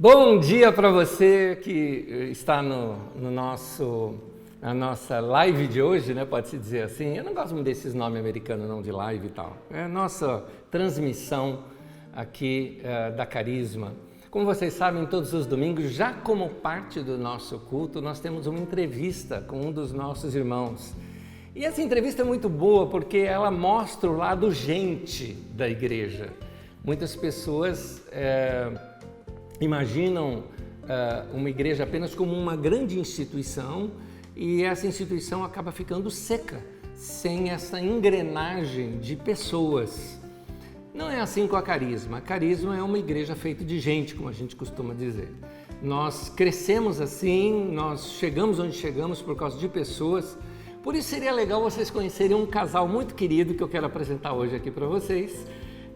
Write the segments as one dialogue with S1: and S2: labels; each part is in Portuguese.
S1: Bom dia para você que está na nossa live de hoje, né? Pode-se dizer assim. Eu não gosto muito desses nomes americanos não, de live e tal. É a nossa transmissão aqui da Carisma. Como vocês sabem, todos os domingos, já como parte do nosso culto, nós temos uma entrevista com um dos nossos irmãos. E essa entrevista é muito boa porque ela mostra o lado gente da igreja. Muitas pessoas imaginam uma igreja apenas como uma grande instituição e essa instituição acaba ficando seca, sem essa engrenagem de pessoas. Não é assim com a Carisma. A Carisma é uma igreja feita de gente, como a gente costuma dizer. Nós crescemos assim, nós chegamos onde chegamos por causa de pessoas. Por isso seria legal vocês conhecerem um casal muito querido que eu quero apresentar hoje aqui para vocês.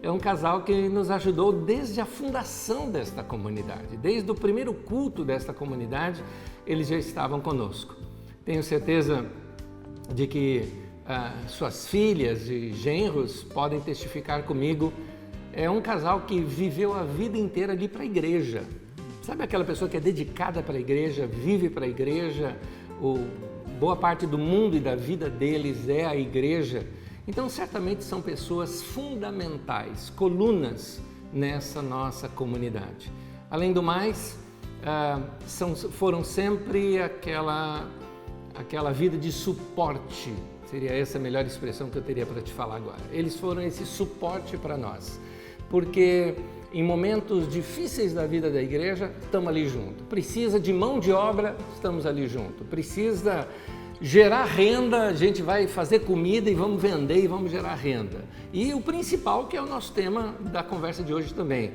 S1: É um casal que nos ajudou desde a fundação desta comunidade. Desde o primeiro culto desta comunidade, eles já estavam conosco. Tenho certeza de que suas filhas e genros podem testificar comigo. É um casal que viveu a vida inteira ali para a igreja. Sabe aquela pessoa que é dedicada para a igreja, vive para a igreja, boa parte do mundo e da vida deles é a igreja. Então, certamente são pessoas fundamentais, colunas nessa nossa comunidade. Além do mais, foram sempre aquela vida de suporte. Seria essa a melhor expressão que eu teria para te falar agora. Eles foram esse suporte para nós, porque em momentos difíceis da vida da igreja, estamos ali junto. Precisa de mão de obra, estamos ali junto. Precisa gerar renda, a gente vai fazer comida e vamos vender e vamos gerar renda. E o principal, que é o nosso tema da conversa de hoje também.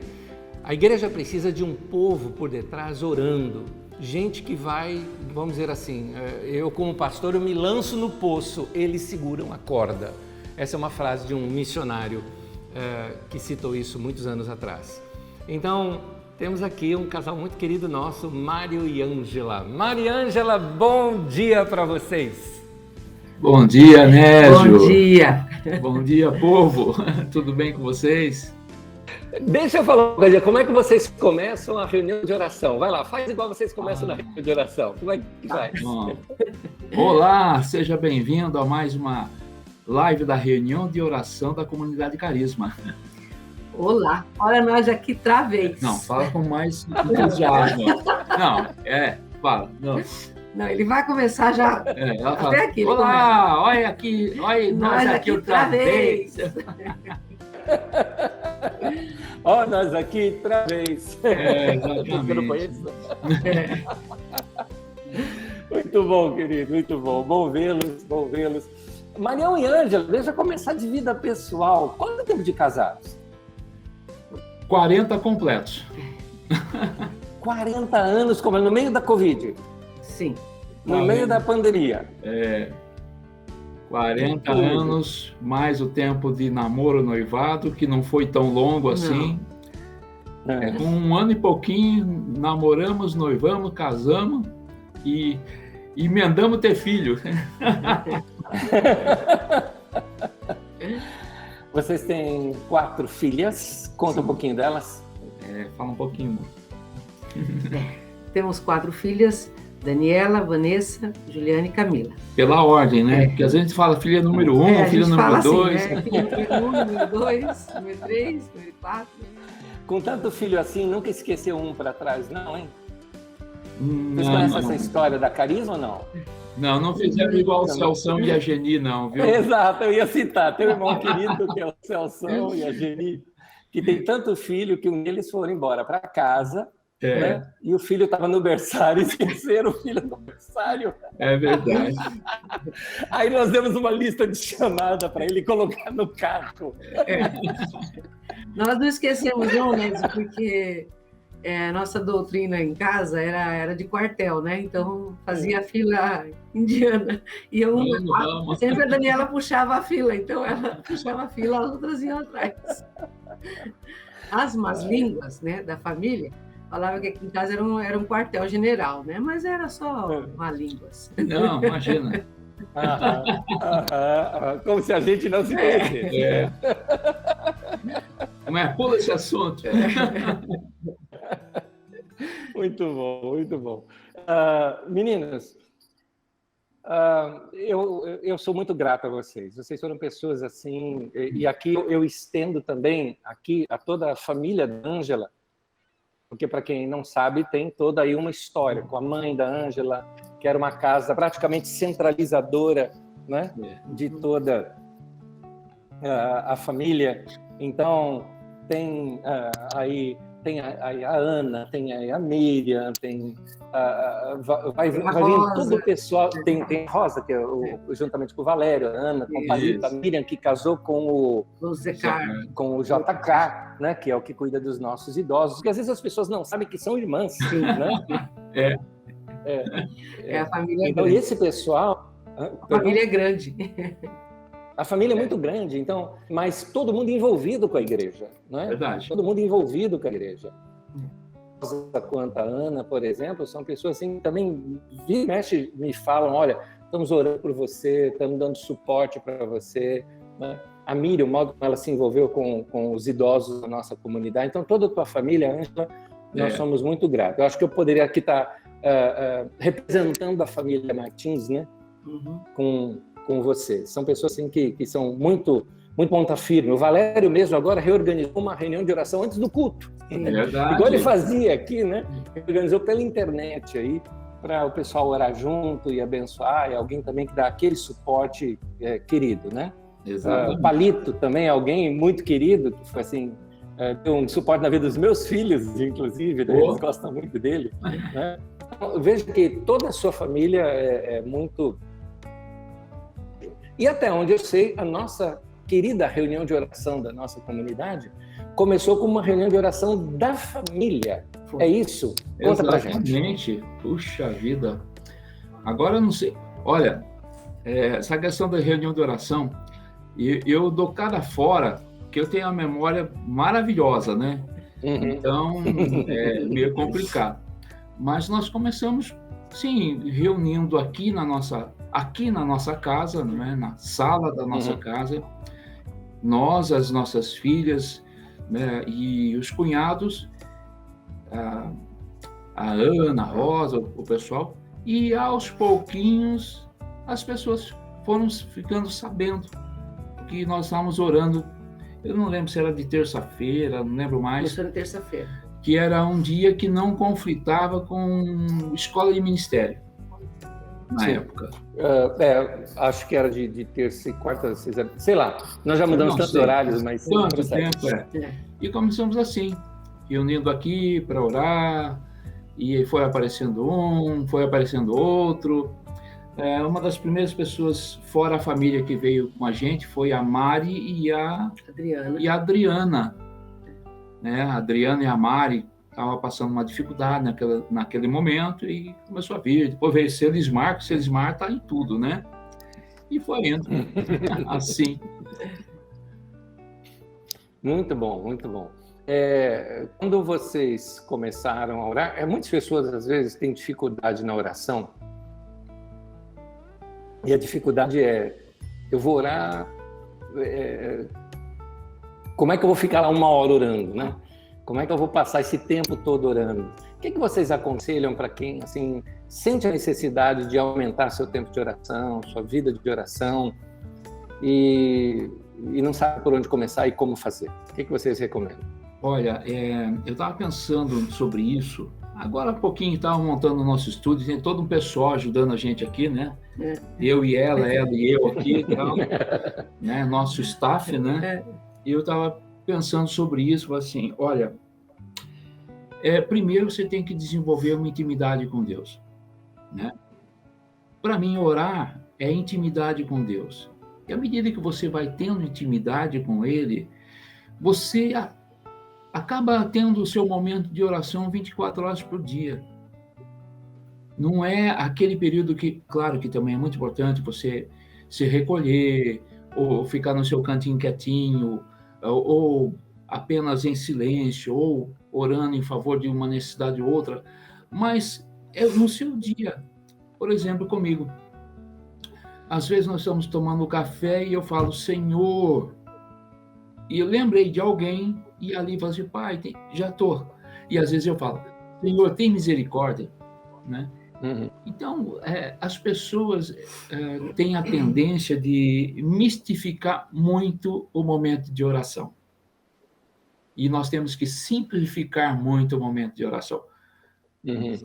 S1: A igreja precisa de um povo por detrás orando. Gente que vai, vamos dizer assim, eu como pastor, eu me lanço no poço, eles seguram a corda. Essa é uma frase de um missionário que citou isso muitos anos atrás. Então, temos aqui um casal muito querido nosso, Mário e Ângela. Mário e Ângela, bom dia para vocês.
S2: Bom dia, Nésio.
S3: Bom dia.
S2: Bom dia, povo. Tudo bem com vocês?
S1: Deixa eu falar uma coisa, como é que vocês começam a reunião de oração? Vai lá, faz igual vocês começam na reunião de oração. Como é que vai?
S2: Olá, seja bem-vindo a mais uma live da reunião de oração da comunidade Carisma.
S3: Olá, olha nós aqui outra vez.
S2: Não, fala com mais entusiasmo. Fala.
S3: Não, ele vai começar já.
S2: Ela fala,
S3: até aqui.
S2: olá, olha aqui, olha nós aqui outra vez.
S1: Ó, nós aqui outra vez.
S2: Exatamente.
S1: Eu não conheço. Muito bom, querido, muito bom. Bom vê-los. Marião e Ângela, deixa eu começar de vida pessoal. Quanto tempo de casados?
S2: 40 completos.
S1: 40 anos, como no meio da Covid?
S3: Sim.
S1: No meio da pandemia?
S2: 40 anos, mais o tempo de namoro, noivado, que não foi tão longo assim. Com um ano e pouquinho, namoramos, noivamos, casamos e emendamos ter filho.
S1: Vocês têm 4 filhas, conta um pouquinho delas.
S2: Fala um pouquinho.
S3: Temos 4 filhas, Daniela, Vanessa, Juliana e Camila.
S2: Pela ordem, né? Porque às vezes a gente fala filha número 1, filha número 2.
S3: Assim, né? Filha número 1, número 2, número 3, número 4.
S1: Com tanto filho assim, nunca esqueceu um para trás, não, hein? Vocês conhecem essa história da Carisma ou não?
S2: Não fizemos igual o Celção e a Geni, não, viu?
S1: Exato, eu ia citar. Tem um irmão querido que é o Celção e a Geni, que tem tanto filho que um deles foram embora para casa, né? E o filho estava no berçário, esqueceram o filho no berçário.
S2: É verdade.
S1: Aí nós demos uma lista de chamada para ele colocar no carro.
S3: Nós não esquecemos, não, né? Porque nossa doutrina em casa era de quartel, né? Então fazia fila indiana. E sempre a Daniela puxava a fila, então ela puxava a fila, as outras iam atrás. As más línguas, né, da família falavam que aqui em casa era um quartel-general, né? Mas era só má línguas.
S2: Não, imagina.
S1: Como se a gente não se conhecesse.
S2: Mas pula esse assunto.
S1: Muito bom, muito bom. Meninas, eu sou muito grato a vocês. Vocês foram pessoas assim, e aqui eu estendo também aqui a toda a família da Ângela, porque para quem não sabe, tem toda aí uma história com a mãe da Ângela, que era uma casa praticamente centralizadora, né, de toda a família. Então, tem aí a Ana, tem aí a Miriam, tem vai vindo todo o pessoal, tem a Rosa, que é juntamente com o Valério, a Ana, com o Palito, a Miriam, que casou com o JK, né, que é o que cuida dos nossos idosos, porque às vezes as pessoas não sabem que são irmãs, né?
S3: A família
S1: então,
S3: grande.
S1: esse pessoal...
S3: A família é grande.
S1: A família é muito grande, então, mas todo mundo envolvido com a igreja, não é?
S2: Verdade.
S1: Todo mundo envolvido com a igreja. Quanto a Ana, por exemplo, são pessoas assim que também mexe, me falam, olha, estamos orando por você, estamos dando suporte para você, né? A Miriam, o modo como ela se envolveu com os idosos da nossa comunidade. Então, toda a tua família, Ângela, nós somos muito gratos. Eu acho que eu poderia aqui estar representando a família Martins, né? Com você. São pessoas assim, que são muito ponta firme. O Valério mesmo agora reorganizou uma reunião de oração antes do culto.
S2: Verdade.
S1: Igual ele fazia aqui, né? Organizou pela internet aí, para o pessoal orar junto e abençoar, e alguém também que dá aquele suporte querido, né? Palito também, alguém muito querido, que foi assim, deu um suporte na vida dos meus filhos, inclusive, né? Eles gostam muito dele, né? Então, veja que toda a sua família é muito... E até onde eu sei, a nossa querida reunião de oração da nossa comunidade começou com uma reunião de oração da família. É isso? Conta pra gente.
S2: Exatamente. Puxa vida. Agora eu não sei. Olha, essa questão da reunião de oração, eu dou cara fora, que eu tenho a memória maravilhosa, né? Então, é meio complicado. Mas nós começamos, sim, reunindo aqui na nossa casa, né? Na sala da nossa casa, nós, as nossas filhas, né? E os cunhados, a Ana, a Rosa, o pessoal, e aos pouquinhos as pessoas foram ficando sabendo que nós estávamos orando. Eu não lembro se era de terça-feira, não lembro mais.
S3: Isso era terça-feira.
S2: Que era um dia que não conflitava com escola de ministério, na época.
S1: Acho que era de terça e quarta, sei lá. Nós já mudamos tantos horários, mas...
S2: Tanto tempo, E começamos assim, reunindo aqui para orar, e foi aparecendo um, foi aparecendo outro. Uma das primeiras pessoas fora a família que veio com a gente foi a Mari e a Adriana. Né? A Adriana e a Mari estavam passando uma dificuldade naquele momento e começou a vir. Depois veio Celismar, que Celismar está em tudo, né? E foi indo assim.
S1: Muito bom, muito bom. Quando vocês começaram a orar, muitas pessoas às vezes têm dificuldade na oração. E a dificuldade eu vou orar, como é que eu vou ficar lá 1 hora orando, né? Como é que eu vou passar esse tempo todo orando? O que vocês aconselham para quem assim, sente a necessidade de aumentar seu tempo de oração, sua vida de oração, e não sabe por onde começar e como fazer? O que vocês recomendam?
S2: Olha, eu estava pensando sobre isso. Agora há pouquinho estava montando o nosso estúdio, tem todo um pessoal ajudando a gente aqui, né? Eu e ela e eu aqui e tal, né? Nosso staff, né? E eu estava pensando sobre isso, assim, olha, primeiro você tem que desenvolver uma intimidade com Deus, né? Para mim, orar é intimidade com Deus. E à medida que você vai tendo intimidade com Ele, você acaba tendo o seu momento de oração 24 horas por dia. Não é aquele período que, claro que também é muito importante você se recolher, ou ficar no seu cantinho quietinho, ou apenas em silêncio, ou orando em favor de uma necessidade ou outra, mas é no seu dia. Por exemplo, comigo. Às vezes nós estamos tomando café e eu falo, Senhor, e eu lembrei de alguém, e ali falo assim, pai, já estou. E às vezes eu falo, Senhor, tem misericórdia, né?
S1: Uhum.
S2: Então, as pessoas têm a tendência de mistificar muito o momento de oração. E nós temos que simplificar muito o momento de oração.
S1: Uhum.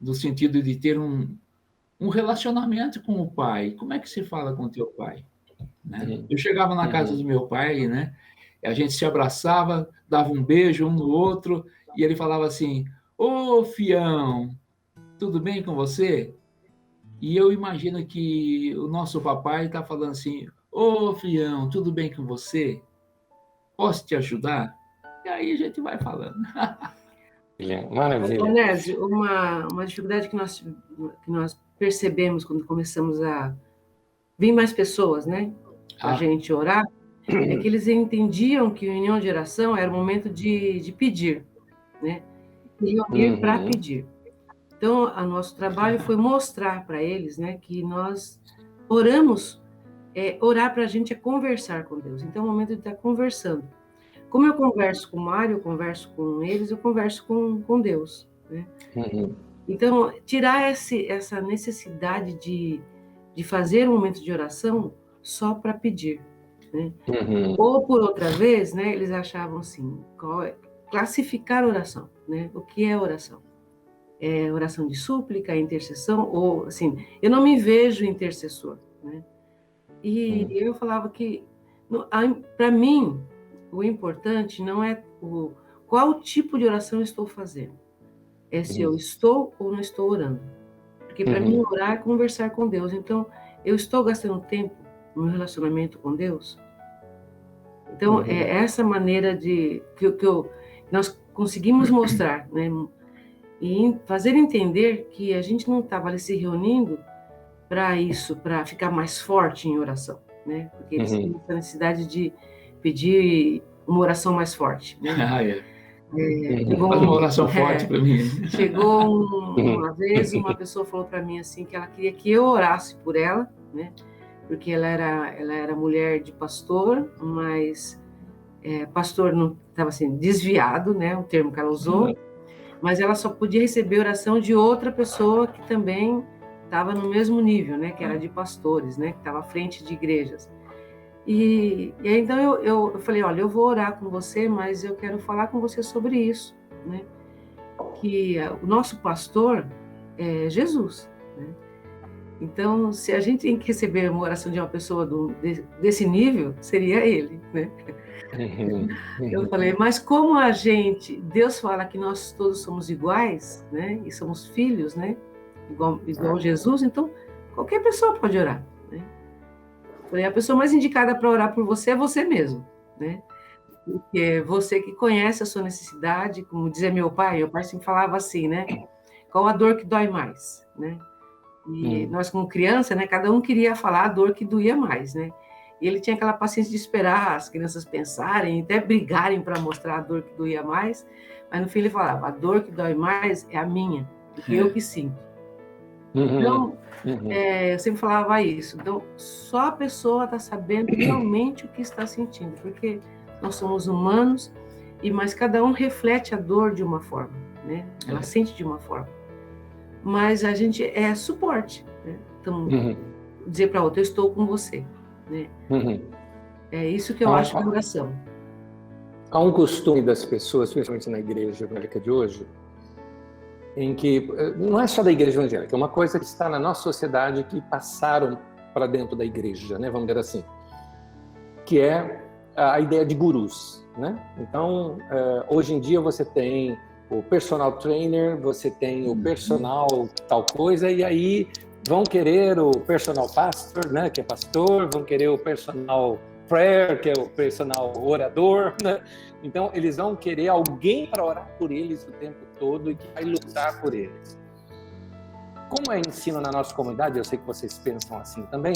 S2: No sentido de ter um relacionamento com o pai. Como é que se fala com o teu pai? Né?
S1: Uhum.
S2: Eu chegava na casa do meu pai, né? A gente se abraçava, dava um beijo um no outro, e ele falava assim, ô fião, tudo bem com você? E eu imagino que o nosso papai está falando assim, ô fião, tudo bem com você? Posso te ajudar? E aí a gente vai falando.
S1: Maravilha.
S3: Onésio, uma dificuldade que nós percebemos quando começamos a vir mais pessoas, né, para a gente orar, é que eles entendiam que a reunião de oração era o momento de pedir, né? Queriam vir para pedir. Então, o nosso trabalho foi mostrar para eles, né, que nós oramos, orar para a gente é conversar com Deus. Então, é o momento de estar conversando. Como eu converso com o Mário, eu converso com eles, eu converso com Deus, né? Então, tirar essa necessidade de fazer um momento de oração só para pedir, né? Ou, por outra vez, né, eles achavam assim, classificar oração, né? O que é oração? É oração de súplica, intercessão, ou, assim, eu não me vejo intercessor, né? E eu falava que, para mim, o importante não é qual tipo de oração eu estou fazendo, é se eu estou ou não estou orando. Porque para mim orar é conversar com Deus. Então, eu estou gastando tempo no meu relacionamento com Deus. Então, é essa maneira que nós conseguimos mostrar, né? E fazer entender que a gente não estava ali se reunindo para isso, para ficar mais forte em oração, né? Porque eles têm essa necessidade de pedir uma oração mais forte, né?
S2: Faz uma oração forte para mim.
S3: Chegou uma vez, uma pessoa falou para mim assim que ela queria que eu orasse por ela, né? Porque ela era mulher de pastor, mas pastor não estava assim desviado, né? O termo que ela usou, mas ela só podia receber oração de outra pessoa que também estava no mesmo nível, né? Que era de pastores, né? Que estava à frente de igrejas. E aí, então eu falei, olha, eu vou orar com você, mas eu quero falar com você sobre isso, né? Que o nosso pastor é Jesus, né? Então, se a gente tem que receber uma oração de uma pessoa desse nível, seria ele, né? Eu falei, mas como Deus fala que nós todos somos iguais, né? E somos filhos, né? Igual Jesus, então qualquer pessoa pode orar, né? Falei, a pessoa mais indicada para orar por você é você mesmo, né? Porque é você que conhece a sua necessidade, como dizia meu pai sempre falava assim, né? Qual a dor que dói mais, né? E nós, como criança, né? Cada um queria falar a dor que doía mais, né? E ele tinha aquela paciência de esperar as crianças pensarem, até brigarem para mostrar a dor que doía mais, mas no fim ele falava, a dor que dói mais é a minha, porque eu que sinto. Então, eu sempre falava isso. Então, só a pessoa está sabendo realmente o que está sentindo, porque nós somos humanos, mas cada um reflete a dor de uma forma, né? Ela sente de uma forma. Mas a gente é suporte, né? Então, dizer para outra, eu estou com você, né? É isso que eu acho que é oração.
S1: Há um costume das pessoas, principalmente na igreja evangélica de hoje, em que não é só da igreja evangélica, é uma coisa que está na nossa sociedade que passaram para dentro da igreja, né? Vamos dizer assim, que é a ideia de gurus, né? Então, hoje em dia você tem o personal trainer, você tem o personal tal coisa, e aí vão querer o personal pastor, né? Que é pastor, vão querer o personal prayer, que é o personal orador, né? Então, eles vão querer alguém para orar por eles o tempo todo e que vai lutar por eles. Como é ensino na nossa comunidade, eu sei que vocês pensam assim também,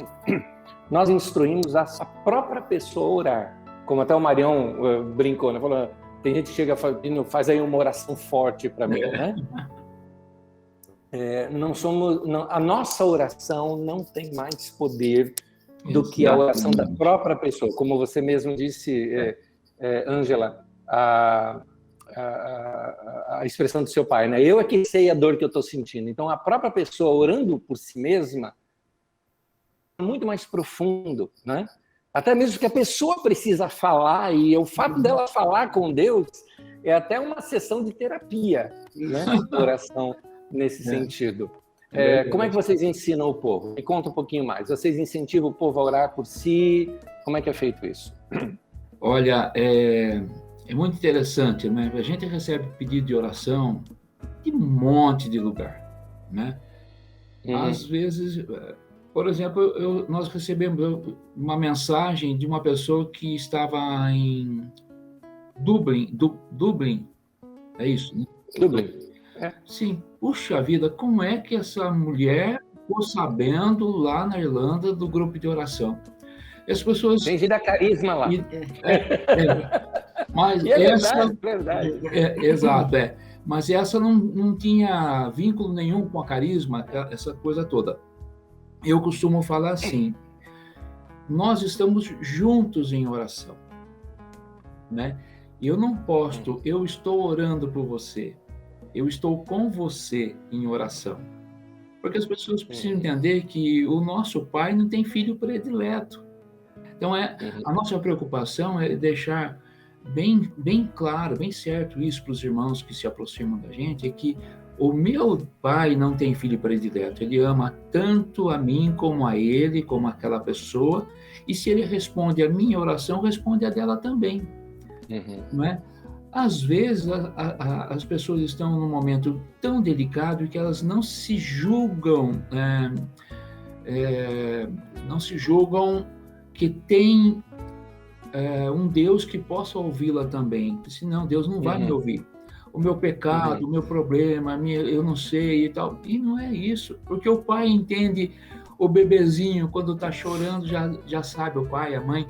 S1: nós instruímos a sua própria pessoa a orar. Como até o Marião brincou, né? Falou, tem gente que chega e faz aí uma oração forte para mim, né? A nossa oração não tem mais poder do que a oração da própria pessoa. Como você mesmo disse, Ângela, a expressão do seu pai, né? Eu é que sei a dor que eu estou sentindo. Então, a própria pessoa orando por si mesma é muito mais profundo, né? Até mesmo que a pessoa precisa falar, e o fato dela falar com Deus é até uma sessão de terapia, né? Oração nesse sentido. Como é que vocês ensinam o povo? Me conta um pouquinho mais. Vocês incentivam o povo a orar por si? Como é que é feito isso?
S2: Olha, é muito interessante, né? A gente recebe pedido de oração de um monte de lugar, né? Às vezes, por exemplo, nós recebemos uma mensagem de uma pessoa que estava em Dublin, é isso, né?
S1: Dublin.
S2: Sim. Puxa vida, como é que essa mulher ficou sabendo lá na Irlanda do grupo de oração? As pessoas...
S1: Tem gente da carisma lá.
S2: Mas essa... verdade. Exato, Mas essa não tinha vínculo nenhum com a carisma, essa coisa toda. Eu costumo falar assim, nós estamos juntos em oração, né? Eu não posto, eu estou orando por você, eu estou com você em oração. Porque as pessoas precisam entender que o nosso Pai não tem filho predileto. Então, a nossa preocupação é deixar bem claro, bem certo isso para os irmãos que se aproximam da gente, é que o meu Pai não tem filho predileto. Ele ama tanto a mim como a ele, como aquela pessoa, e se ele responde a minha oração, responde a dela também. Não é? Às vezes, as pessoas estão num momento tão delicado que elas não se julgam, que tem um Deus que possa ouvi-la também, senão Deus não vai me ouvir. O meu pecado, o meu problema, eu não sei e tal. E não é isso, porque o pai entende o bebezinho, quando está chorando, já sabe, o pai, a mãe,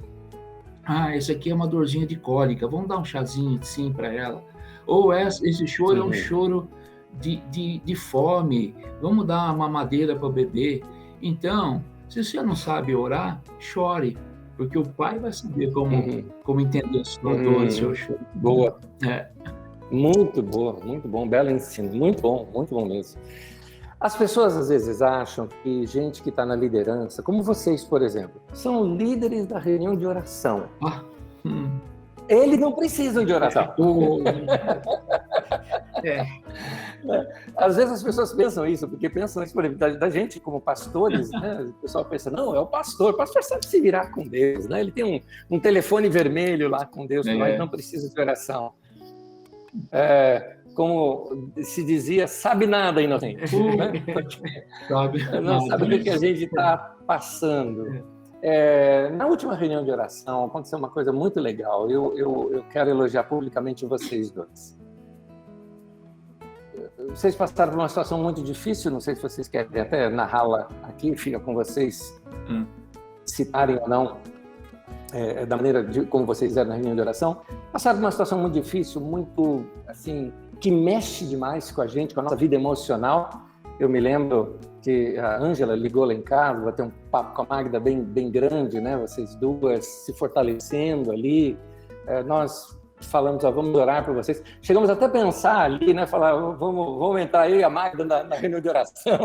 S2: esse aqui é uma dorzinha de cólica, vamos dar um chazinho sim para ela. Ou esse choro é um choro de fome, vamos dar uma mamadeira para o bebê. Então, se você não sabe orar, chore, porque o pai vai saber como entender a sua dor, o seu choro.
S1: Boa. Muito boa, muito bom, belo ensino, muito bom mesmo. As pessoas às vezes acham que gente que está na liderança, como vocês, por exemplo, são líderes da reunião de oração. Eles não precisam de oração. Às vezes as pessoas pensam isso, porque pensam isso, por exemplo, da gente como pastores, né? O pessoal pensa, não, é o pastor sabe se virar com Deus, né? Ele tem um telefone vermelho lá com Deus, mas não precisa de oração. Como se dizia, sabe nada, inocente. Né? Não sabe o que a gente está passando. Na última reunião de oração, aconteceu uma coisa muito legal. Eu quero elogiar publicamente vocês dois. Vocês passaram por uma situação muito difícil, não sei se vocês querem até narrá-la aqui, fica com vocês citarem ou não, da maneira como vocês fizeram na reunião de oração. Passaram por uma situação muito difícil, muito, assim, que mexe demais com a gente, com a nossa vida emocional. Eu me lembro que a Ângela ligou lá em casa, vai ter um papo com a Magda bem grande, né? Vocês duas se fortalecendo ali. Nós falamos, vamos orar por vocês. Chegamos até a pensar ali, né? Falar, vamos entrar aí a Magda na reunião de oração,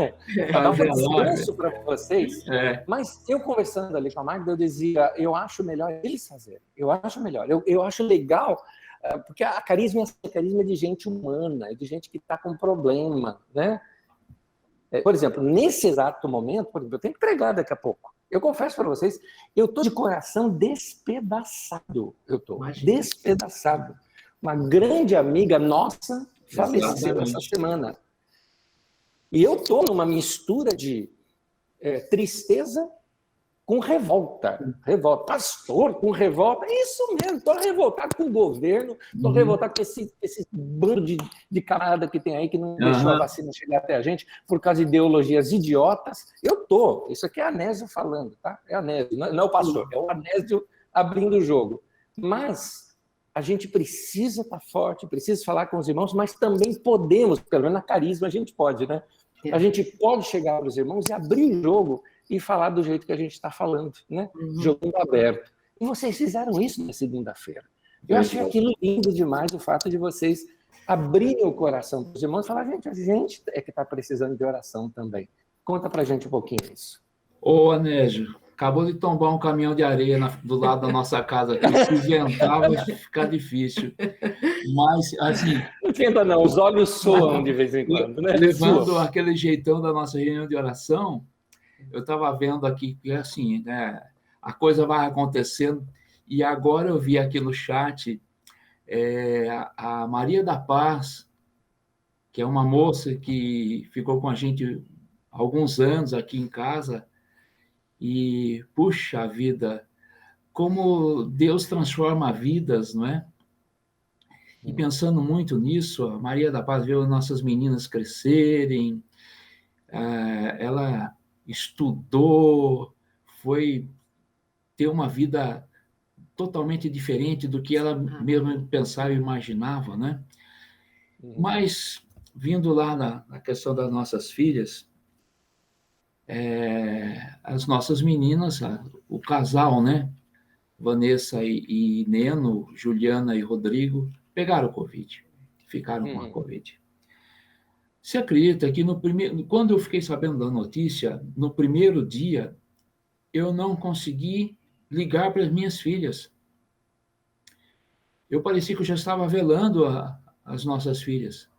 S1: para dar um descanso para vocês. Mas eu conversando ali com a Magda, eu dizia, eu acho melhor eles fazerem. Eu acho melhor. Eu acho legal, porque a carisma é de gente humana, é de gente que está com problema, né? Por exemplo, nesse exato momento, por exemplo, eu tenho que pregar daqui a pouco. Eu confesso para vocês, eu estou de coração despedaçado. Despedaçado. Uma grande amiga nossa faleceu essa semana. E eu estou numa mistura de tristeza com revolta. Pastor, com revolta. É isso mesmo, estou revoltado com o governo, estou revoltado com esse bando de camarada que tem aí que não deixou a vacina chegar até a gente por causa de ideologias idiotas. Eu estou. Isso aqui é Anésio falando, tá? É Anésio, não é o pastor, é o Anésio abrindo o jogo. Mas a gente precisa estar forte, precisa falar com os irmãos, mas também podemos, pelo menos na carisma a gente pode, né? A gente pode chegar para os irmãos e abrir o jogo e falar do jeito que a gente está falando, né? Jogando aberto. E vocês fizeram isso na segunda-feira. Eu achei aquilo lindo demais, o fato de vocês abrirem o coração para os irmãos e falar, gente, a gente é que está precisando de oração também. Conta para a gente um pouquinho isso.
S2: Ô, Anésio, acabou de tombar um caminhão de areia do lado da nossa casa aqui. Se ventar, vai ficar difícil. Mas, assim...
S1: Não tenta não, os olhos soam de vez em quando, né?
S2: Levando aquele jeitão da nossa reunião de oração, eu estava vendo aqui que, assim, né, a coisa vai acontecendo, e agora eu vi aqui no chat a Maria da Paz, que é uma moça que ficou com a gente há alguns anos aqui em casa, e, puxa vida, como Deus transforma vidas, não é? E pensando muito nisso, a Maria da Paz viu nossas meninas crescerem, ela estudou, foi ter uma vida totalmente diferente do que ela mesma pensava e imaginava, né? Mas, vindo lá na questão das nossas filhas, as nossas meninas, o casal, né? Vanessa e Neno, Juliana e Rodrigo, pegaram o Covid, ficaram com a Covid. Você acredita que quando eu fiquei sabendo da notícia, no primeiro dia, eu não consegui ligar para as minhas filhas. Eu parecia que eu já estava velando as nossas filhas.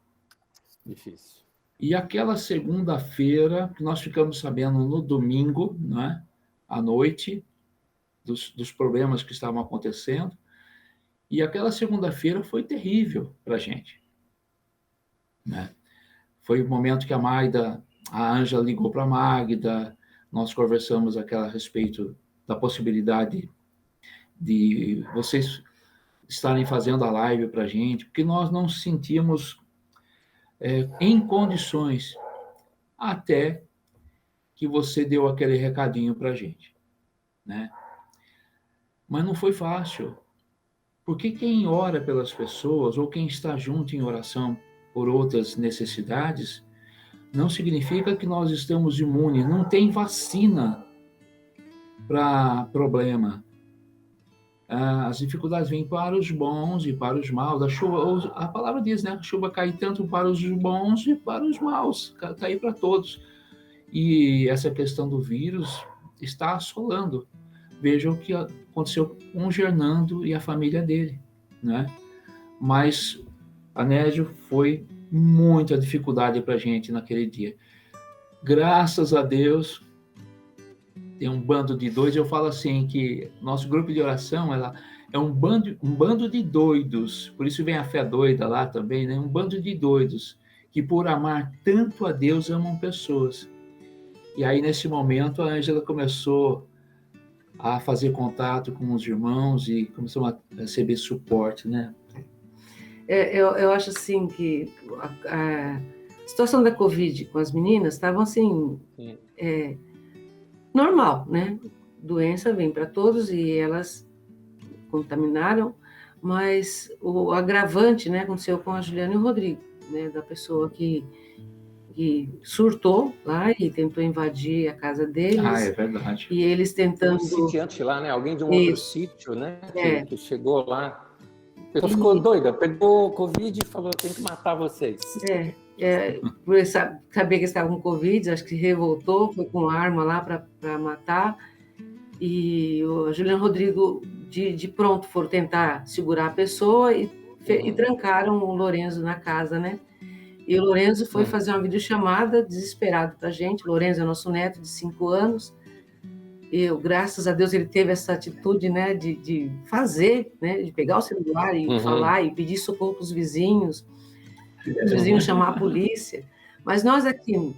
S1: Difícil.
S2: E aquela segunda-feira, nós ficamos sabendo no domingo, né, à noite, dos problemas que estavam acontecendo, e aquela segunda-feira foi terrível para a gente, né? Foi o momento que a Ângela ligou para a Magda, nós conversamos a respeito da possibilidade de vocês estarem fazendo a live para a gente, porque nós não nos sentíamos em condições, até que você deu aquele recadinho para a gente, né? Mas não foi fácil, porque quem ora pelas pessoas, ou quem está junto em oração por outras necessidades, não significa que nós estamos imunes. Não tem vacina para problema. As dificuldades vêm para os bons e para os maus. A palavra diz, né? A chuva cai tanto para os bons e para os maus. Cai para todos. E essa questão do vírus está assolando. Vejam o que aconteceu com o Gernando e a família dele, né? Mas, Anésio, foi muita dificuldade para a gente naquele dia. Graças a Deus, tem um bando de doidos. Eu falo assim que nosso grupo de oração é um bando de doidos. Por isso vem a fé doida lá também, né? Um bando de doidos que, por amar tanto a Deus, amam pessoas. E aí, nesse momento, a Ângela começou a fazer contato com os irmãos e começou a receber suporte, né?
S3: Eu acho assim que a situação da Covid com as meninas estava assim, normal, né? Doença vem para todos e elas contaminaram, mas o agravante, né, aconteceu com a Juliana e o Rodrigo, né, da pessoa que surtou lá e tentou invadir a casa deles.
S2: É verdade.
S3: E eles tentando...
S1: Um sitiante lá, né? Alguém de um outro sítio, né? Que chegou lá. A pessoa ficou doida, pegou Covid e falou, tem que matar vocês.
S3: Por saber que estavam com Covid, acho que revoltou, foi com arma lá para matar. E o Juliano e o Rodrigo, de pronto, foram tentar segurar a pessoa e trancaram o Lorenzo na casa, né? E o Lorenzo foi fazer uma videochamada, desesperado para a gente. O Lorenzo é nosso neto de 5 anos. Graças a Deus, ele teve essa atitude, né, de fazer, né, de pegar o celular e falar e pedir socorro para os vizinhos chamar a polícia. Mas nós aqui,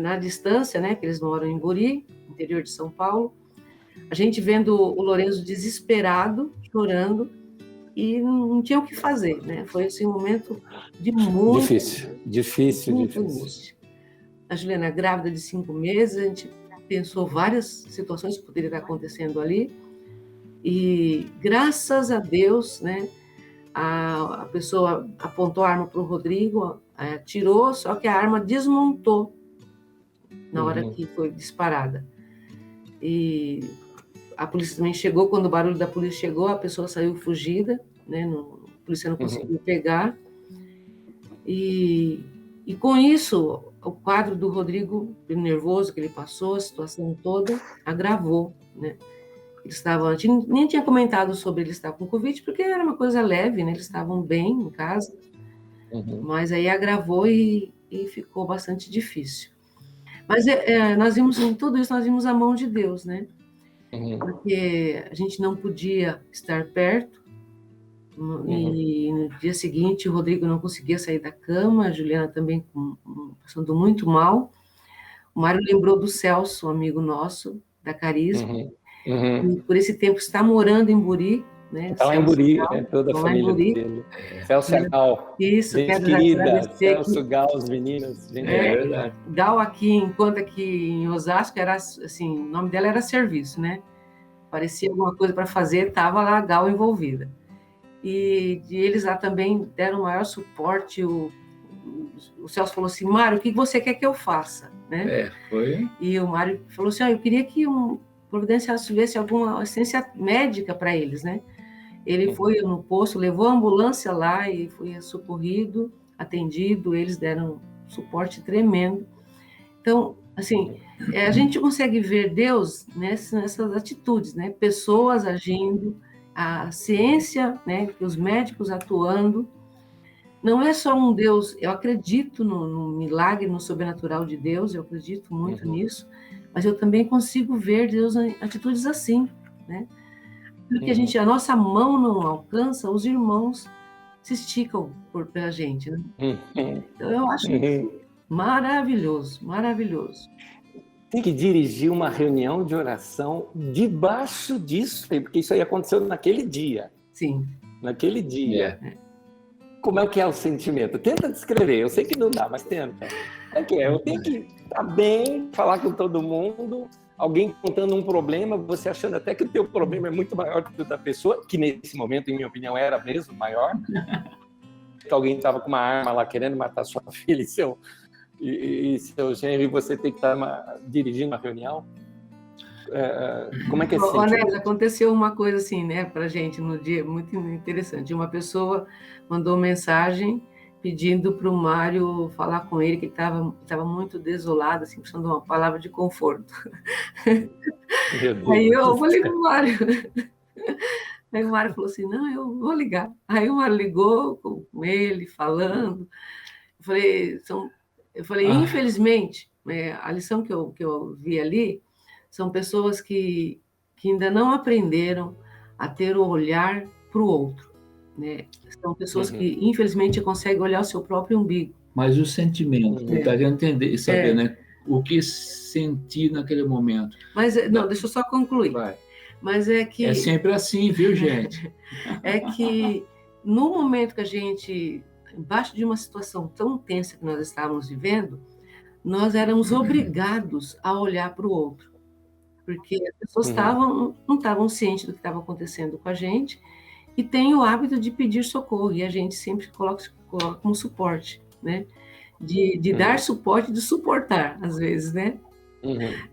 S3: na distância, né, que eles moram em Buri, interior de São Paulo, a gente vendo o Lorenzo desesperado, chorando, e não tinha o que fazer, né? Foi assim, um momento de muito...
S1: Difícil.
S3: A Juliana grávida de 5 meses, a gente pensou várias situações que poderiam estar acontecendo ali, e graças a Deus, né, a pessoa apontou a arma para o Rodrigo, atirou, só que a arma desmontou na hora que foi disparada. E a polícia também chegou, quando o barulho da polícia chegou, a pessoa saiu fugida, né? A polícia não conseguiu pegar. E com isso, o quadro do Rodrigo, o nervoso que ele passou, a situação toda, agravou, né? Nem tinha comentado sobre ele estar com Covid, porque era uma coisa leve, né? Eles estavam bem em casa, mas aí agravou e ficou bastante difícil. Mas nós vimos em tudo isso, nós vimos a mão de Deus, né? Porque a gente não podia estar perto, e no dia seguinte o Rodrigo não conseguia sair da cama, a Juliana também passando muito mal. O Mário lembrou do Celso, um amigo nosso, da Carisma, e por esse tempo está morando em Buri, né?
S1: Está lá em Buri, toda a família dele. Celso Gal.
S3: Isso,
S1: gente
S3: quero
S1: querida,
S3: agradecer
S1: Celso Gal, as meninas. Gente,
S2: é verdade.
S3: Gal aqui, enquanto aqui em Osasco, era assim, o nome dela era serviço, né? Parecia alguma coisa para fazer, estava lá a Gal envolvida. E eles lá também deram o maior suporte. O Celso falou assim, Mário, o que você quer que eu faça? Né?
S2: Foi.
S3: E o Mário falou assim, eu queria que providenciasse alguma assistência médica para eles, né? Ele foi no posto, levou a ambulância lá e foi socorrido, atendido, eles deram um suporte tremendo. Então, assim, a gente consegue ver Deus nessas atitudes, né? Pessoas agindo, a ciência, né? Os médicos atuando. Não é só um Deus, eu acredito no milagre, no sobrenatural de Deus, eu acredito muito nisso, mas eu também consigo ver Deus em atitudes assim, né? Porque a nossa mão não alcança, os irmãos se esticam pela gente, né? Então eu acho maravilhoso, maravilhoso.
S1: Tem que dirigir uma reunião de oração debaixo disso, porque isso aí aconteceu naquele dia.
S3: Sim.
S1: Naquele dia. Como é que é o sentimento? Tenta descrever, eu sei que não dá, mas tenta. Eu tenho que estar bem, falar com todo mundo, alguém contando um problema, você achando até que o teu problema é muito maior do que o da pessoa, que nesse momento, em minha opinião, era mesmo maior. Que alguém estava com uma arma lá querendo matar sua filha e seu genro, e você tem que estar dirigindo uma reunião. Como é que é esse sentimento?
S3: Aconteceu uma coisa assim, né, pra gente no dia, muito interessante. Uma pessoa mandou mensagem pedindo para o Mário falar com ele, que ele estava muito desolado, assim, precisando de uma palavra de conforto. Aí eu falei para o Mário. Aí o Mário falou assim, não, eu vou ligar. Aí o Mário ligou com ele, falando. Eu falei, infelizmente, a lição que eu vi ali são pessoas que ainda não aprenderam a ter o olhar para o outro, né? São pessoas que, infelizmente, conseguem olhar o seu próprio umbigo.
S2: Mas o sentimento, para entender e saber, né? O que sentir naquele momento.
S3: Mas, não, deixa eu só concluir.
S2: Vai.
S3: Mas é que...
S2: É sempre assim, viu, gente?
S3: É que, no momento que a gente, embaixo de uma situação tão tensa que nós estávamos vivendo, nós éramos obrigados a olhar para o outro. Porque as pessoas não estavam cientes do que estava acontecendo com a gente e têm o hábito de pedir socorro, e a gente sempre coloca como suporte, né? De dar suporte, de suportar, às vezes, né?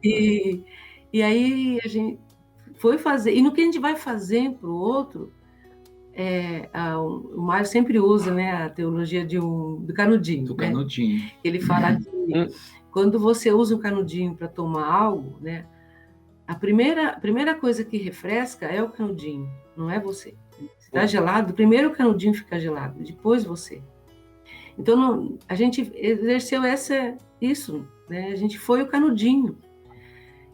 S3: E aí a gente foi fazer, e no que a gente vai fazer para o outro, o Mário sempre usa, né, a teologia do canudinho.
S2: Do
S3: né?
S2: canudinho.
S3: Ele fala que quando você usa um canudinho para tomar algo, né? A primeira coisa que refresca é o canudinho, não é você. Se está gelado, primeiro o canudinho fica gelado, depois você. Então, a gente exerceu isso, né? A gente foi o canudinho.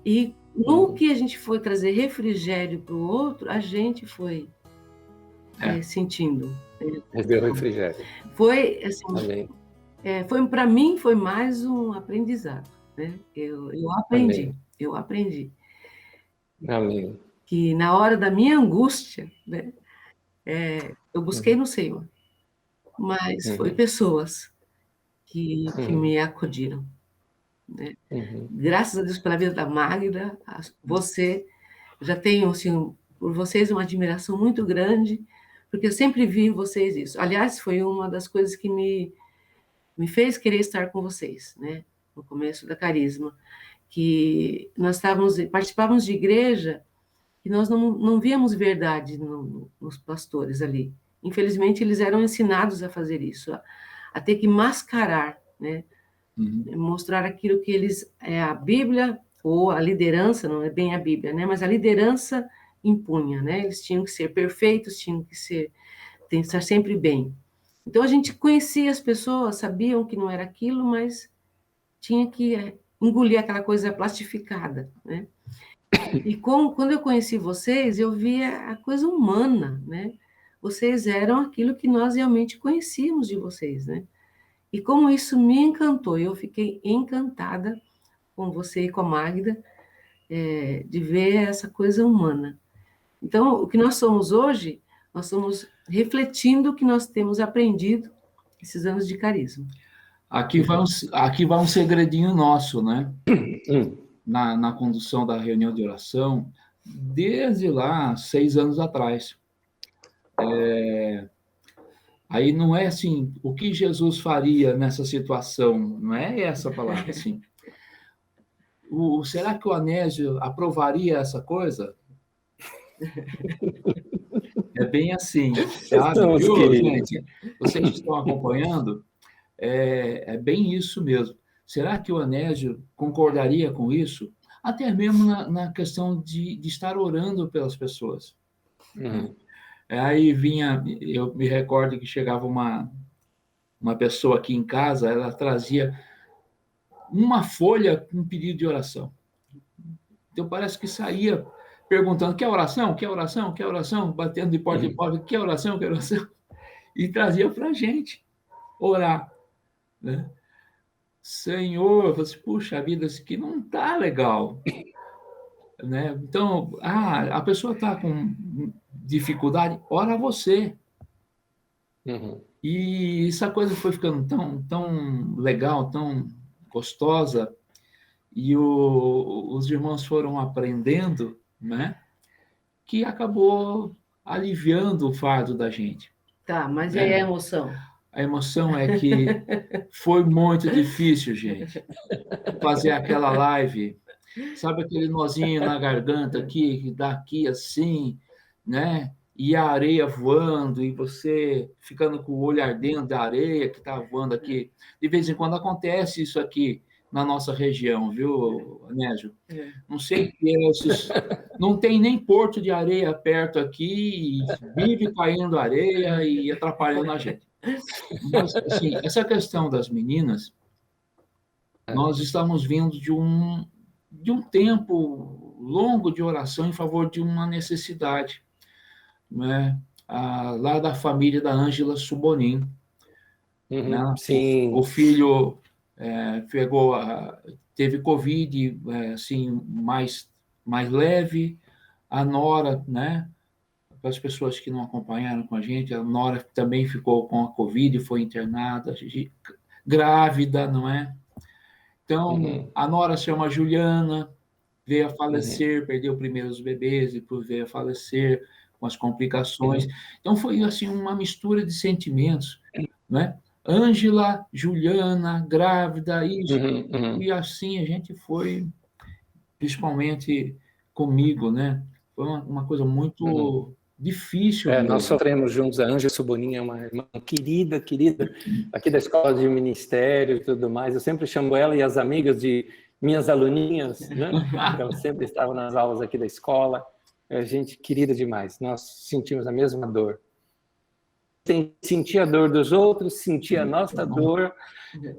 S3: E no que a gente foi trazer refrigério para o outro, a gente foi sentindo.
S1: Deu refrigério.
S3: Foi, assim, para mim, foi mais um aprendizado. Né? Eu aprendi.
S1: Amém.
S3: Que na hora da minha angústia, né, eu busquei no Senhor, mas foi pessoas que me acudiram. Né? Graças a Deus pela vida da Magda, você, já tenho assim, por vocês uma admiração muito grande, porque eu sempre vi em vocês isso. Aliás, foi uma das coisas que me fez querer estar com vocês, né? No começo da Carisma, que nós participávamos de igreja que nós não víamos verdade nos pastores ali. Infelizmente, eles eram ensinados a fazer isso, a ter que mascarar, né? Mostrar aquilo que eles, a Bíblia, ou a liderança, não é bem a Bíblia, né? Mas a liderança impunha, né? Eles tinham que ser perfeitos, tinham que estar sempre bem. Então, a gente conhecia as pessoas, sabiam que não era aquilo, mas tinha que engolir aquela coisa plastificada, né? E quando eu conheci vocês, eu via a coisa humana, né? Vocês eram aquilo que nós realmente conhecíamos de vocês, né? E como isso me encantou, eu fiquei encantada com você e com a Magda, de ver essa coisa humana. Então, o que nós somos hoje, nós somos refletindo o que nós temos aprendido esses anos de carisma.
S2: Aqui vai um segredinho nosso, né? Na condução da reunião de oração, desde lá, 6 anos atrás. Aí não é assim, o que Jesus faria nessa situação? Não é essa palavra, assim. Será que o Anésio aprovaria essa coisa? É bem assim, sabe? Viu, gente? Vocês estão acompanhando? É bem isso mesmo. Será que o Anésio concordaria com isso? Até mesmo na questão de estar orando pelas pessoas. Aí eu me recordo que chegava uma pessoa aqui em casa, ela trazia uma folha com um pedido de oração. Então, parece que saía perguntando, quer oração? Quer oração? Quer oração? Batendo de porta em porta, quer oração? Quer oração? E trazia para a gente orar, né? Senhor, eu falei assim, puxa vida, isso aqui não está legal. Né? Então, a pessoa está com dificuldade, ora você. E essa coisa foi ficando tão legal, tão gostosa, e os irmãos foram aprendendo, né? Que acabou aliviando o fardo da gente.
S3: Tá, mas e aí a emoção?
S2: A emoção é que foi muito difícil, gente, fazer aquela live. Sabe aquele nozinho na garganta aqui, que dá aqui assim, né? E a areia voando, e você ficando com o olho ardendo da areia que está voando aqui. De vez em quando acontece isso aqui na nossa região, viu, Anésio? Não sei não tem nem porto de areia perto aqui, e vive caindo areia e atrapalhando a gente. Mas, assim, essa questão das meninas, nós estamos vindo de um tempo longo de oração em favor de uma necessidade, né? Lá da família da Ângela Subonin. Né?
S1: Sim.
S2: O filho teve Covid, assim, mais leve. A nora, né? Para as pessoas que não acompanharam com a gente, a nora também ficou com a Covid, foi internada, grávida, não é? Então, a nora se chama Juliana, veio a falecer, perdeu primeiro os bebês, depois veio a falecer com as complicações. Então, foi assim uma mistura de sentimentos, né? Ângela, Juliana, grávida, isso. E assim a gente foi, principalmente comigo, né? Foi uma coisa muito difícil.
S1: Nós sofremos juntos. A Ângela Subonin é uma irmã querida aqui da escola de ministério e tudo mais. Eu sempre chamo ela e as amigas de minhas aluninhas, né? Então, sempre estavam nas aulas aqui da escola. É gente querida demais. Nós sentimos a mesma dor. Sentir a dor dos outros, sentir a nossa dor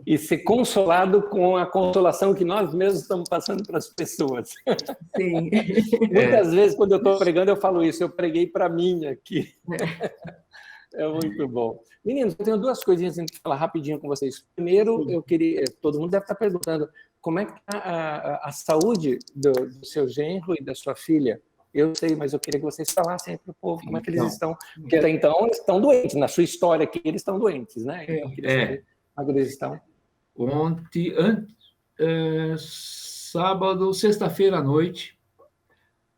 S1: e ser consolado com a consolação que nós mesmos estamos passando para as pessoas.
S3: Sim.
S1: Muitas vezes, quando eu estou pregando, eu falo isso. Eu preguei para mim aqui. É muito bom. Meninos, eu tenho 2 coisinhas que falar rapidinho com vocês. Primeiro, eu queria... Todo mundo deve estar perguntando como é que está a saúde do seu genro e da sua filha. Eu sei, mas eu queria que vocês falassem para o povo como é que eles estão. Porque até então eles estão doentes. Na sua história aqui, eles estão doentes, né? Então, eu queria saber como eles estão.
S2: Sexta-feira à noite,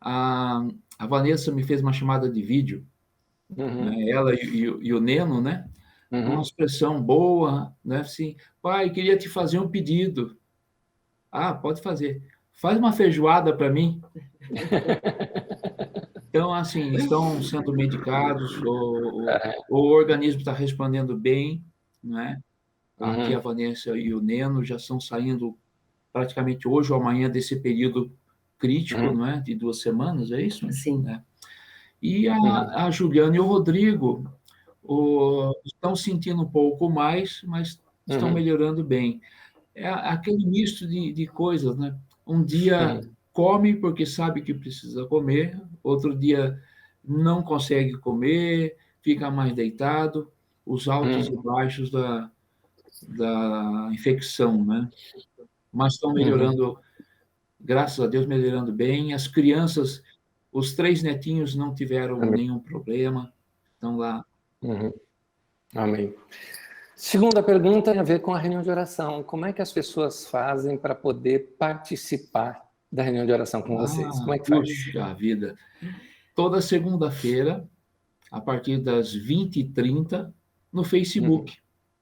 S2: a Vanessa me fez uma chamada de vídeo, né? Ela e o Neno, né? Uma expressão boa, né? Assim, pai, queria te fazer um pedido. Pode fazer. Faz uma feijoada para mim. Então, assim, estão sendo medicados, o organismo está respondendo bem, né? Aqui a Vanessa e o Neno já estão saindo praticamente hoje ou amanhã desse período crítico, não é? De 2 semanas, é isso?
S3: Sim.
S2: Né? E a Juliana e o Rodrigo estão sentindo um pouco mais, mas estão melhorando bem. É aquele misto de coisas, né? Um dia come porque sabe que precisa comer, outro dia não consegue comer, fica mais deitado, os altos e baixos da infecção, né? Mas estão melhorando, graças a Deus, melhorando bem. As crianças, os 3 netinhos não tiveram nenhum problema, estão lá.
S1: Amém. Segunda pergunta tem a ver com a reunião de oração. Como é que as pessoas fazem para poder participar da reunião de oração com vocês? Como é que faz?
S2: Puxa vida! Toda segunda-feira, a partir das 20h30, no Facebook,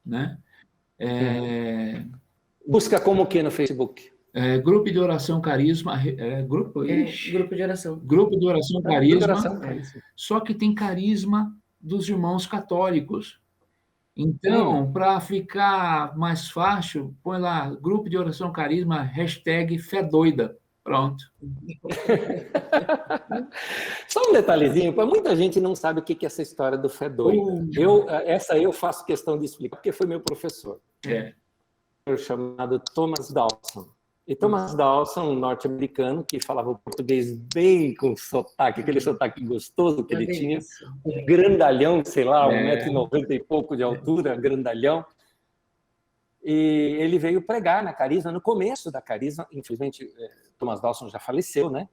S2: né?
S1: Busca como o que no Facebook?
S2: Grupo de Oração Carisma, grupo
S3: de oração.
S2: Grupo de Oração Carisma,
S1: oração.
S2: Só que tem carisma dos irmãos católicos. Então, para ficar mais fácil, põe lá, Grupo de Oração Carisma, #FéDoida. Pronto.
S1: Só um detalhezinho, muita gente não sabe o que é essa história do fé doida. Eu faço questão de explicar, porque foi meu professor. Chamado Thomas Dawson. E Thomas Dawson, um norte-americano, que falava o português bem com sotaque, aquele sotaque gostoso que ele tinha, um grandalhão, sei lá, 1,90 m e pouco de altura, grandalhão. E ele veio pregar na Carisma, no começo da Carisma, infelizmente Thomas Dawson já faleceu, né?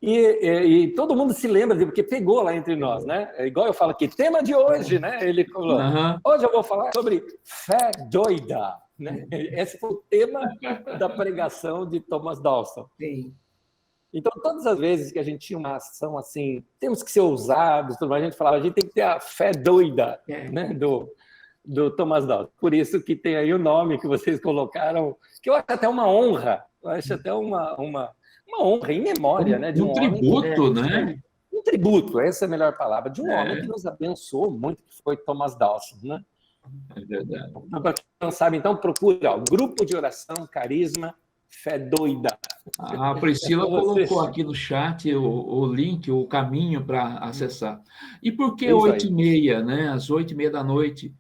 S1: E todo mundo se lembra dele, porque pegou lá entre nós, né? É igual eu falo aqui, tema de hoje, né? Ele falou, hoje eu vou falar sobre fé doida, né? Esse foi o tema da pregação de Thomas Dawson.
S3: Sim.
S1: Então, todas as vezes que a gente tinha uma ação assim, temos que ser ousados, a gente falava, a gente tem que ter a fé doida, né? Do Thomas Dawson. Por isso que tem aí o nome que vocês colocaram, que eu acho até uma honra, eu acho até uma honra em memória, né? De um
S2: tributo,
S1: homem
S2: né?
S1: Um tributo, essa é a melhor palavra, de um homem que nos abençoou muito, que foi Thomas Dawson, né?
S2: É verdade.
S1: Para quem não sabe, então procura, Grupo de Oração Carisma Fé Doida.
S2: A Priscila colocou aqui no chat o link, o caminho para acessar. E por que 8h30, né? Às 8h30 da noite?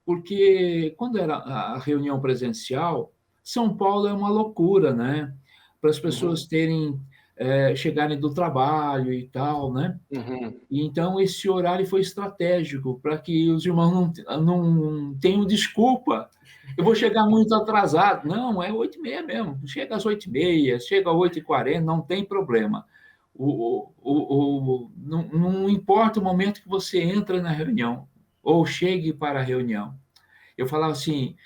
S2: Porque quando era a reunião presencial, São Paulo é uma loucura, né? Para as pessoas chegarem do trabalho e tal, né? E então esse horário foi estratégico para que os irmãos não tenham desculpa. Eu vou chegar muito atrasado. Não, é 8h30 mesmo. Chega às 8h30, chega às 8h40, não tem problema. Não importa o momento que você entra na reunião ou chegue para a reunião. Eu falava assim,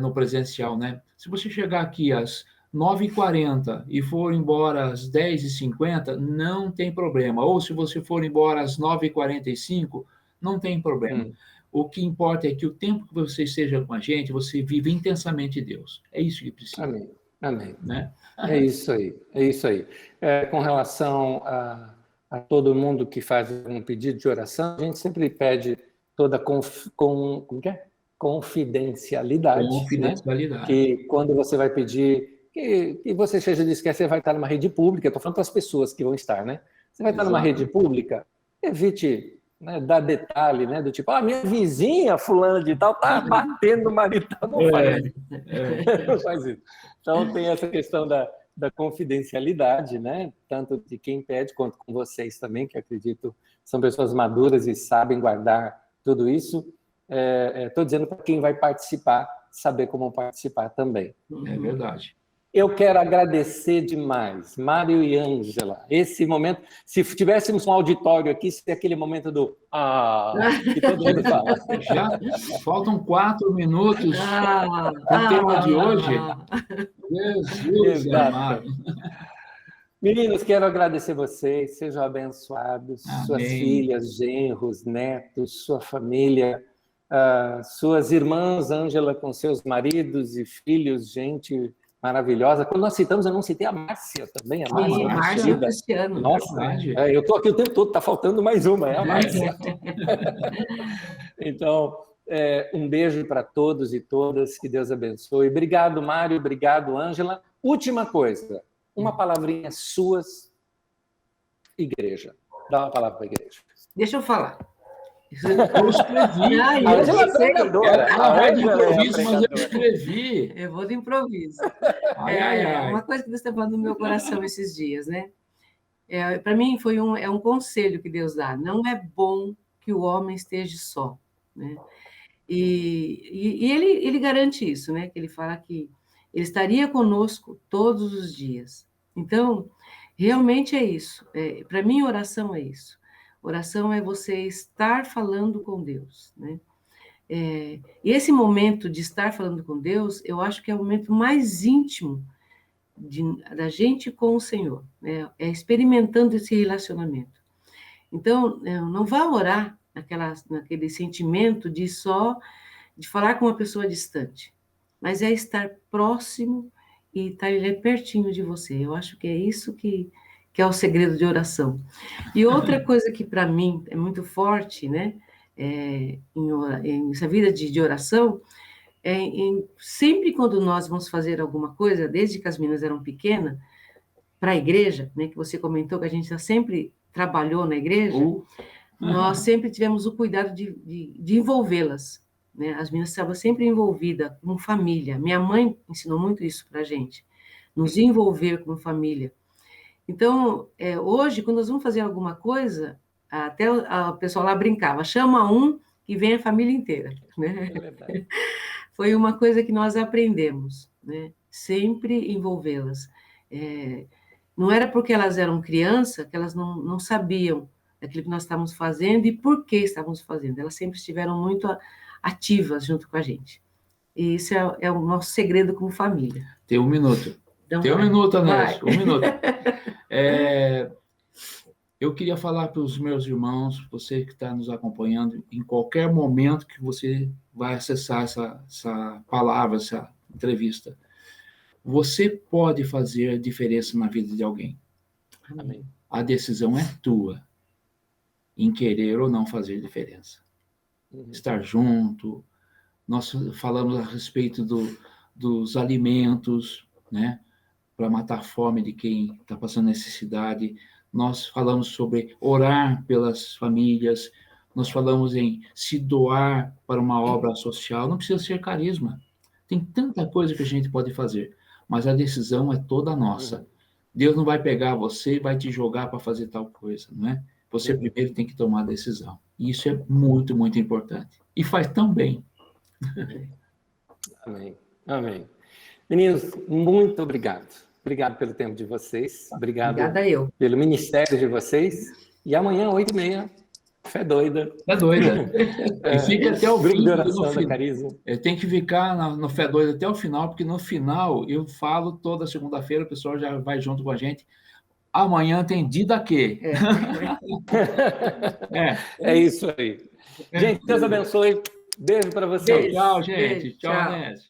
S2: no presencial, né? Se você chegar aqui às 9h40 e for embora às 10h50, não tem problema. Ou se você for embora às 9h45, não tem problema. O que importa é que o tempo que você esteja com a gente, você vive intensamente Deus. É isso que precisa.
S1: Amém. Amém.
S2: Né?
S1: É isso aí. É isso aí. Com relação a todo mundo que faz um pedido de oração, a gente sempre pede toda confidencialidade.
S2: Confidencialidade.
S1: Né? Que quando você vai pedir que você seja disse que você vai estar numa rede pública, estou falando para as pessoas que vão estar, né? Você vai estar numa rede pública, evite, né, dar detalhe, né, do tipo, minha vizinha fulana de tal está batendo o marido, não faz isso. Não faz isso. Então tem essa questão da confidencialidade, né? Tanto de quem pede quanto com vocês também, que acredito são pessoas maduras e sabem guardar tudo isso. Estou dizendo para quem vai participar, saber como participar também.
S2: É verdade.
S1: Eu quero agradecer demais, Mário e Ângela. Esse momento, se tivéssemos um auditório aqui, seria aquele momento do que todo mundo fala.
S2: Já faltam 4 minutos no tema de hoje. Jesus amado.
S1: Meninos, quero agradecer vocês, sejam abençoados, suas filhas, genros, netos, sua família, suas irmãs, Ângela, com seus maridos e filhos, gente maravilhosa. Quando nós citamos, eu não citei a Márcia também. A Márcia,
S3: Márcia e o Cristiano.
S1: Nossa, eu estou aqui o tempo todo, está faltando mais uma, é a Márcia. Então, um beijo para todos e todas, que Deus abençoe. Obrigado, Mário, obrigado, Ângela. Última coisa, uma palavrinha suas, igreja. Dá uma palavra para a igreja.
S3: Deixa eu falar.
S2: Eu escrevi.
S3: A Ângela é
S1: pregadora.
S2: Mas eu escrevi.
S3: Eu vou de improviso.
S2: Ai.
S3: Uma coisa que Deus está falando no meu coração esses dias, né? Para mim, é um conselho que Deus dá. Não é bom que o homem esteja só, né? E ele garante isso, né? Que ele fala que ele estaria conosco todos os dias. Então, realmente é isso. Para mim, oração é isso. Oração é você estar falando com Deus, né? E esse momento de estar falando com Deus, eu acho que é o momento mais íntimo da gente com o Senhor, né? Experimentando esse relacionamento. Então, não vá orar naquele sentimento de falar com uma pessoa distante, mas é estar próximo e estar ele pertinho de você. Eu acho que é isso que é o segredo de oração. E outra coisa que para mim é muito forte, né, nessa vida de oração, sempre quando nós vamos fazer alguma coisa, desde que as meninas eram pequenas, para a igreja, né, que você comentou que a gente sempre trabalhou na igreja, nós sempre tivemos o cuidado de envolvê-las, né? As meninas estavam sempre envolvidas com família. Minha mãe ensinou muito isso para a gente, nos envolver com família. Então, hoje, quando nós vamos fazer alguma coisa, até o pessoal lá brincava, chama um e vem a família inteira, né?
S1: É verdade.
S3: Foi uma coisa que nós aprendemos, né? Sempre envolvê-las. Não era porque elas eram crianças que elas não sabiam daquilo que nós estávamos fazendo e por que estávamos fazendo. Elas sempre estiveram muito ativas junto com a gente. E isso é o nosso segredo como família.
S2: Tem 1 minuto.
S3: Então,
S2: Tem 1 minuto, Anésio. 1 minuto. Eu queria falar para os meus irmãos, você que está nos acompanhando, em qualquer momento que você vai acessar essa palavra, essa entrevista, você pode fazer a diferença na vida de alguém.
S1: Amém.
S2: A decisão é tua em querer ou não fazer diferença. Estar junto. Nós falamos a respeito dos alimentos, né, para matar a fome de quem está passando necessidade. Nós falamos sobre orar pelas famílias. Nós falamos em se doar para uma obra social. Não precisa ser carisma. Tem tanta coisa que a gente pode fazer, mas a decisão é toda nossa. Deus não vai pegar você e vai te jogar para fazer tal coisa, não é? Você primeiro tem que tomar a decisão. E isso é muito, muito importante. E faz tão bem.
S1: Amém. Amém. Meninos, muito obrigado. Obrigado pelo tempo de vocês.
S3: Obrigada eu.
S1: Pelo ministério de vocês. E amanhã, 8h30, Fé Doida.
S2: Fé Doida. E fica até o fim. Tem que ficar no Fé Doida até o final, porque no final eu falo toda segunda-feira, o pessoal já vai junto com a gente. Amanhã tem Didaquê.
S1: É isso aí. Gente, Deus abençoe. Beijo para vocês.
S2: Tchau, gente. Tchau, Anésio.